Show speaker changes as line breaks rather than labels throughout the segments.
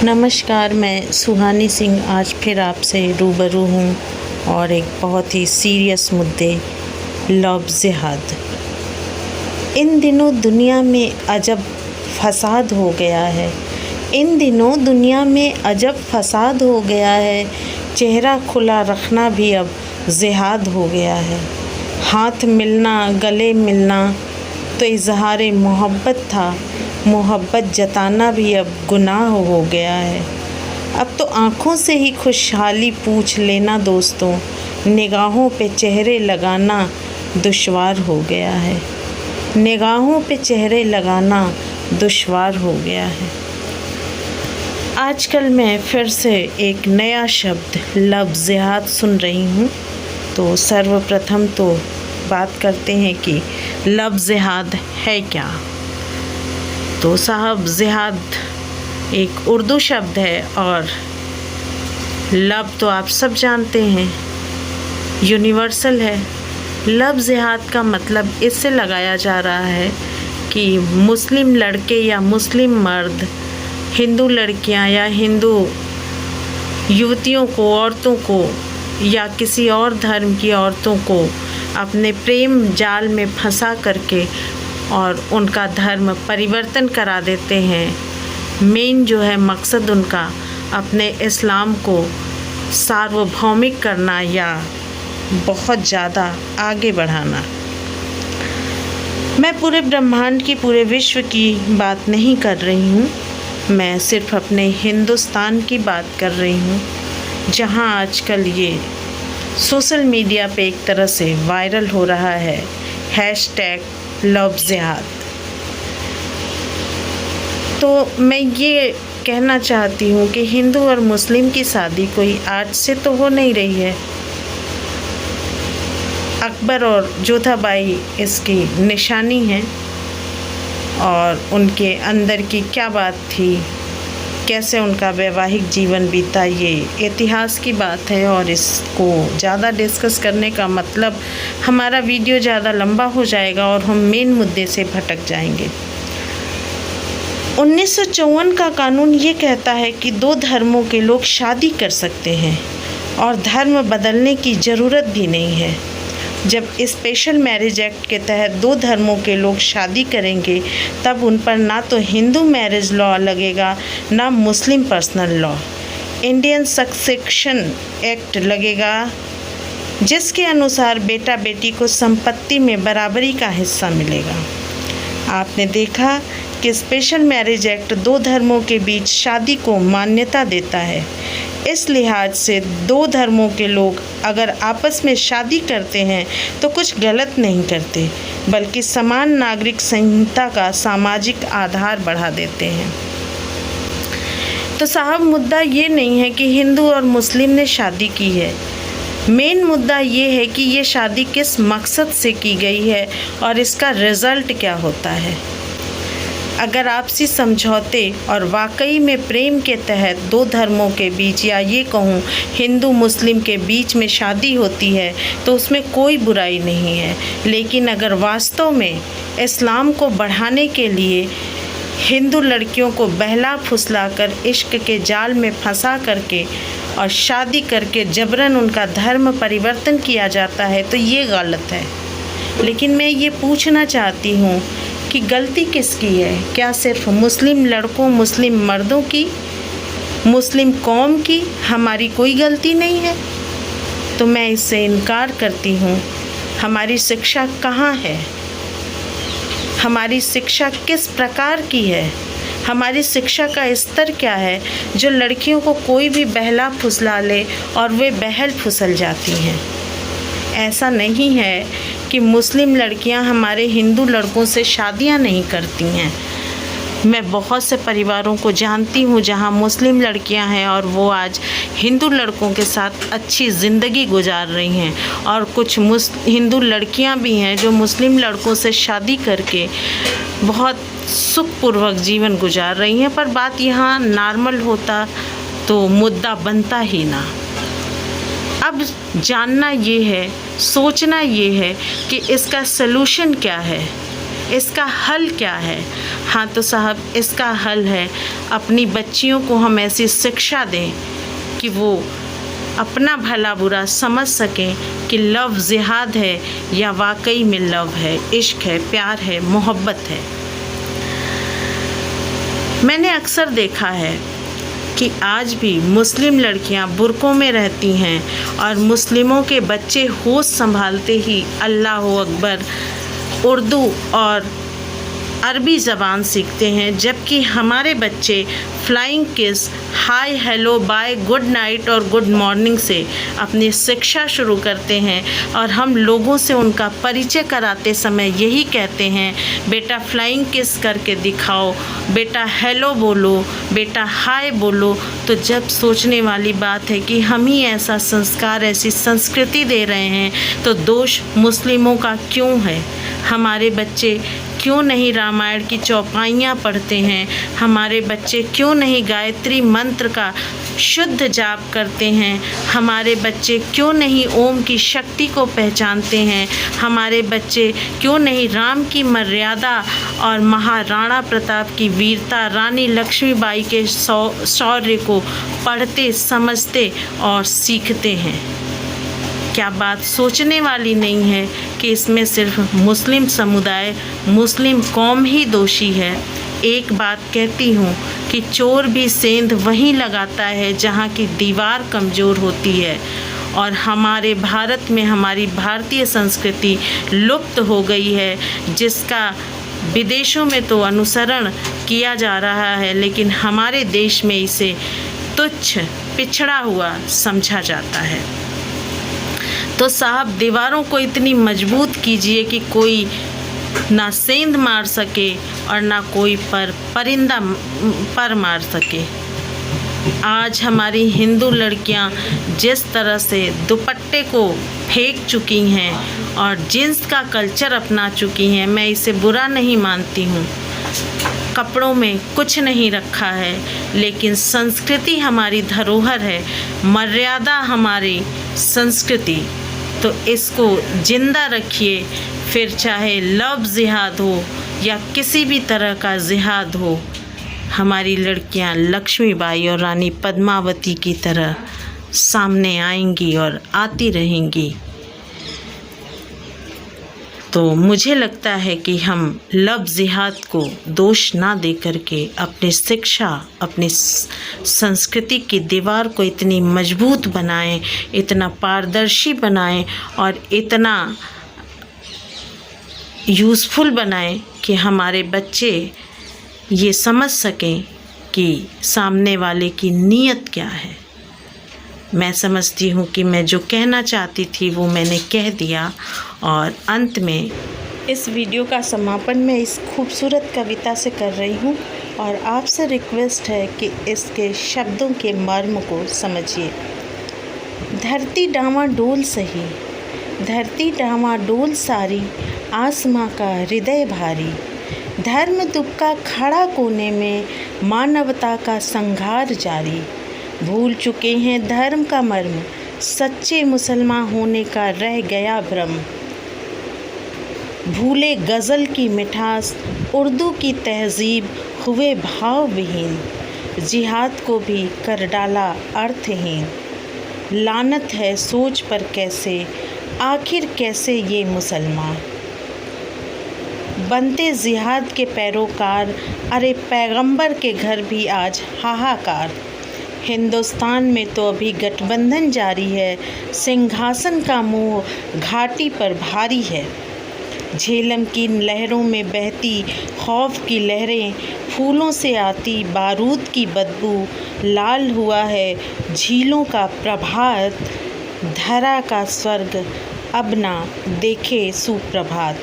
नमस्कार, मैं सुहानी सिंह आज फिर आपसे रूबरू हूँ और एक बहुत ही सीरियस मुद्दे लव जिहाद। इन दिनों दुनिया में अजब फसाद हो गया है। चेहरा खुला रखना भी अब जिहाद हो गया है। हाथ मिलना, गले मिलना तो इज़हारे मोहब्बत था, मोहब्बत जताना भी अब गुनाह हो गया है। अब तो आँखों से ही खुशहाली पूछ लेना दोस्तों, निगाहों पे चेहरे लगाना दुश्वार हो गया है। आजकल मैं फिर से एक नया शब्द लव जिहाद सुन रही हूँ। तो सर्वप्रथम तो बात करते हैं कि लव जिहाद है क्या। तो साहब, जिहाद एक उर्दू शब्द है और लव तो आप सब जानते हैं, यूनिवर्सल है। लव जिहाद का मतलब इससे लगाया जा रहा है कि मुस्लिम लड़के या मुस्लिम मर्द हिंदू लड़कियां या हिंदू युवतियों को, औरतों को या किसी और धर्म की औरतों को अपने प्रेम जाल में फंसा करके और उनका धर्म परिवर्तन करा देते हैं। मेन जो है मकसद उनका अपने इस्लाम को सार्वभौमिक करना या बहुत ज़्यादा आगे बढ़ाना। मैं पूरे ब्रह्मांड की, पूरे विश्व की बात नहीं कर रही हूँ, मैं सिर्फ अपने हिंदुस्तान की बात कर रही हूँ, जहाँ आजकल ये सोशल मीडिया पे एक तरह से वायरल हो रहा है हैशटैग लव जिहाद। तो मैं ये कहना चाहती हूँ कि हिंदू और मुस्लिम की शादी कोई आज से तो हो नहीं रही है। अकबर और जोधाबाई इसकी निशानी है और उनके अंदर की क्या बात थी, कैसे उनका वैवाहिक जीवन बीता, ये इतिहास की बात है और इसको ज़्यादा डिस्कस करने का मतलब हमारा वीडियो ज़्यादा लंबा हो जाएगा और हम मेन मुद्दे से भटक जाएंगे। 1954 का कानून ये कहता है कि दो धर्मों के लोग शादी कर सकते हैं और धर्म बदलने की ज़रूरत भी नहीं है। जब स्पेशल मैरिज एक्ट के तहत दो धर्मों के लोग शादी करेंगे तब उन पर ना तो हिंदू मैरिज लॉ लगेगा ना Muslim personal law. Indian Succession Act लगेगा, जिसके अनुसार बेटा बेटी को संपत्ति में बराबरी का हिस्सा मिलेगा। आपने देखा कि स्पेशल मैरिज एक्ट दो धर्मों के बीच शादी को मान्यता देता है। इस लिहाज से दो धर्मों के लोग अगर आपस में शादी करते हैं तो कुछ गलत नहीं करते, बल्कि समान नागरिक संहिता का सामाजिक आधार बढ़ा देते हैं। तो साहब, मुद्दा ये नहीं है कि हिंदू और मुस्लिम ने शादी की है, मेन मुद्दा ये है कि ये शादी किस मकसद से की गई है और इसका रिज़ल्ट क्या होता है। अगर आपसी समझौते और वाकई में प्रेम के तहत दो धर्मों के बीच या ये कहूँ हिंदू मुस्लिम के बीच में शादी होती है तो उसमें कोई बुराई नहीं है। लेकिन अगर वास्तव में इस्लाम को बढ़ाने के लिए हिंदू लड़कियों को बहला फुसला कर इश्क के जाल में फंसा करके और शादी करके जबरन उनका धर्म परिवर्तन किया जाता है तो ये गलत है। लेकिन मैं ये पूछना चाहती हूँ कि गलती किसकी है? क्या सिर्फ मुस्लिम लड़कों, मुस्लिम मर्दों की, मुस्लिम कौम की हमारी कोई गलती नहीं है? तो मैं इससे इनकार करती हूँ। हमारी शिक्षा कहाँ है? हमारी शिक्षा किस प्रकार की है? हमारी शिक्षा का स्तर क्या है जो लड़कियों को कोई भी बहला फुसला ले और वे बहल फुसल जाती हैं? ऐसा नहीं है कि मुस्लिम लड़कियां हमारे हिंदू लड़कों से शादियां नहीं करती हैं। मैं बहुत से परिवारों को जानती हूं जहां मुस्लिम लड़कियां हैं और वो आज हिंदू लड़कों के साथ अच्छी ज़िंदगी गुजार रही हैं, और कुछ हिंदू लड़कियां भी हैं जो मुस्लिम लड़कों से शादी करके बहुत सुखपूर्वक जीवन गुजार रही हैं। पर बात यहाँ नॉर्मल होता तो मुद्दा बनता ही ना। अब जानना ये है, सोचना ये है कि इसका सलूशन क्या है। इसका हल क्या है? हाँ तो साहब, इसका हल है अपनी बच्चियों को हम ऐसी शिक्षा दें कि वो अपना भला बुरा समझ सकें कि लव जिहाद है या वाकई में लव है, इश्क है, प्यार है, मोहब्बत है। मैंने अक्सर देखा है कि आज भी मुस्लिम लड़कियां बुर्कों में रहती हैं और मुस्लिमों के बच्चे होश संभालते ही अल्लाह अकबर, उर्दू और अरबी ज़बान सीखते हैं, जबकि हमारे बच्चे फ्लाइंग किस, हाय, हेलो, बाय, गुड नाइट और गुड मॉर्निंग से अपनी शिक्षा शुरू करते हैं। और हम लोगों से उनका परिचय कराते समय यही कहते हैं, बेटा फ्लाइंग किस करके दिखाओ, बेटा हेलो बोलो, बेटा हाय बोलो। तो जब सोचने वाली बात है कि हम ही ऐसा संस्कार, ऐसी संस्कृति दे रहे हैं, तो दोष मुस्लिमों का क्यों है? हमारे बच्चे क्यों नहीं रामायण की चौपाइयाँ पढ़ते हैं? हमारे बच्चे क्यों नहीं गायत्री मंत्र का शुद्ध जाप करते हैं? हमारे बच्चे क्यों नहीं ओम की शक्ति को पहचानते हैं? हमारे बच्चे क्यों नहीं राम की मर्यादा और महाराणा प्रताप की वीरता, रानी लक्ष्मीबाई के शौर्य को पढ़ते, समझते और सीखते हैं? क्या बात सोचने वाली नहीं है कि इसमें सिर्फ मुस्लिम समुदाय, मुस्लिम कौम ही दोषी है? एक बात कहती हूँ कि चोर भी सेंध वहीं लगाता है जहाँ की दीवार कमज़ोर होती है। और हमारे भारत में हमारी भारतीय संस्कृति लुप्त हो गई है, जिसका विदेशों में तो अनुसरण किया जा रहा है, लेकिन हमारे देश में इसे तुच्छ, पिछड़ा हुआ समझा जाता है। तो साहब, दीवारों को इतनी मजबूत कीजिए कि कोई ना सेंध मार सके और ना कोई परिंदा पर मार सके। आज हमारी हिंदू लड़कियां जिस तरह से दुपट्टे को फेंक चुकी हैं और जींस का कल्चर अपना चुकी हैं, मैं इसे बुरा नहीं मानती हूँ। कपड़ों में कुछ नहीं रखा है, लेकिन संस्कृति हमारी धरोहर है, मर्यादा हमारी संस्कृति, तो इसको जिंदा रखिए। फिर चाहे लव जिहाद हो या किसी भी तरह का जिहाद हो, हमारी लड़कियां लक्ष्मीबाई और रानी पद्मावती की तरह सामने आएंगी और आती रहेंगी। तो मुझे लगता है कि हम लव जिहाद को दोष ना दे करके अपनी शिक्षा, अपनी संस्कृति की दीवार को इतनी मजबूत बनाएं, इतना पारदर्शी बनाएं और इतना यूज़फुल बनाएं कि हमारे बच्चे ये समझ सकें कि सामने वाले की नीयत क्या है। मैं समझती हूँ कि मैं जो कहना चाहती थी वो मैंने कह दिया। और अंत में इस वीडियो का समापन मैं इस खूबसूरत कविता से कर रही हूँ और आपसे रिक्वेस्ट है कि इसके शब्दों के मर्म को समझिए। धरती डामाडोल सही, धरती डामाडोल सारी, आसमां का हृदय भारी, धर्म दुबका खड़ा कोने में, मानवता का संघार जारी। भूल चुके हैं धर्म का मर्म, सच्चे मुसलमान होने का रह गया भ्रम। भूले गज़ल की मिठास, उर्दू की तहज़ीब, हुए भाव विहीन, जिहाद को भी कर डाला अर्थहीन। लानत है सोच पर कैसे, आखिर कैसे ये मुसलमान बनते जिहाद के पैरोकार। अरे पैगंबर के घर भी आज हाहाकार। हिंदुस्तान में तो अभी गठबंधन जारी है, सिंहासन का मोह घाटी पर भारी है। झेलम की लहरों में बहती खौफ की लहरें, फूलों से आती बारूद की बदबू। लाल हुआ है झीलों का प्रभात, धरा का स्वर्ग अब ना देखे सुप्रभात।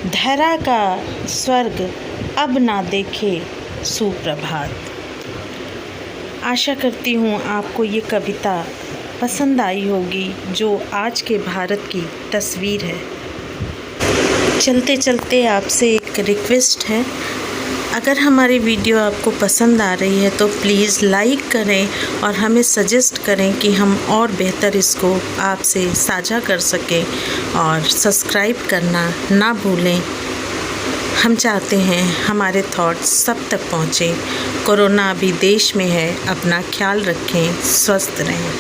धरा का स्वर्ग अब ना देखे सुप्रभात। आशा करती हूँ आपको ये कविता पसंद आई होगी, जो आज के भारत की तस्वीर है। चलते चलते आपसे एक रिक्वेस्ट है, अगर हमारी वीडियो आपको पसंद आ रही है तो प्लीज़ लाइक करें और हमें सजेस्ट करें कि हम और बेहतर इसको आपसे साझा कर सकें। और सब्सक्राइब करना ना भूलें। हम चाहते हैं हमारे थॉट्स सब तक पहुँचे। कोरोना अभी देश में है, अपना ख्याल रखें, स्वस्थ रहें।